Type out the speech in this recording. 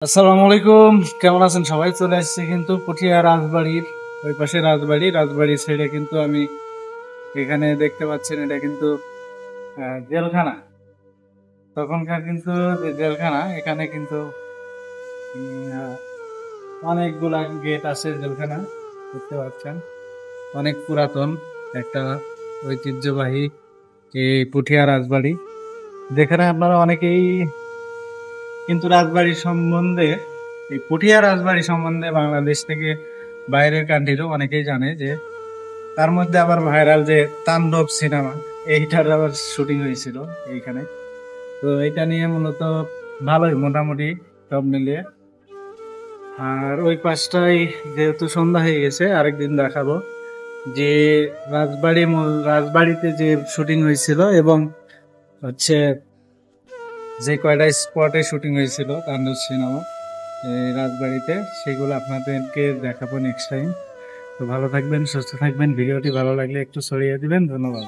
আসসালামু আলাইকুম, কেমন আছেন সবাই? চলে আসছে কিন্তু পুঠিয়া রাজবাড়ির ওই পাশে রাজবাড়ি ছেড়ে কিন্তু আমি এখানে দেখতে পাচ্ছেন এটা কিন্তু জেলখানা। তখনকার কিন্তু যে জেলখানা এখানে কিন্তু আহ, অনেকগুলা গেট আছে। জেলখানা দেখতে পাচ্ছেন, অনেক পুরাতন একটা ঐতিহ্যবাহী এই পুঠিয়া রাজবাড়ি, যেখানে আপনারা অনেকেই কিন্তু রাজবাড়ি সম্বন্ধে, এই পুঠিয়া রাজবাড়ি সম্বন্ধে বাংলাদেশ থেকে বাইরের কান্ট্রিরও অনেকেই জানে যে তার মধ্যে আবার ভাইরাল যে তাণ্ডব সিনেমা, এইটার আবার শুটিং হয়েছিল এইখানে। তো এটা নিয়ে মূলত ভালোই মোটামুটি সব মিলিয়ে। আর ওই পাশটাই যেহেতু সন্ধ্যা হয়ে গেছে, আরেকদিন দেখাবো যে রাজবাড়িতে যে শুটিং হয়েছিল এবং হচ্ছে যে কয়টা স্পটে শুটিং হয়েছিল তাণ্ডব সিনেমা এই রাজবাড়িতে, সেগুলো আপনাদেরকে দেখাবো নেক্সট টাইম। তো ভালো থাকবেন, সুস্থ থাকবেন। ভিডিওটি ভালো লাগলে একটু ছড়িয়ে দিবেন। ধন্যবাদ।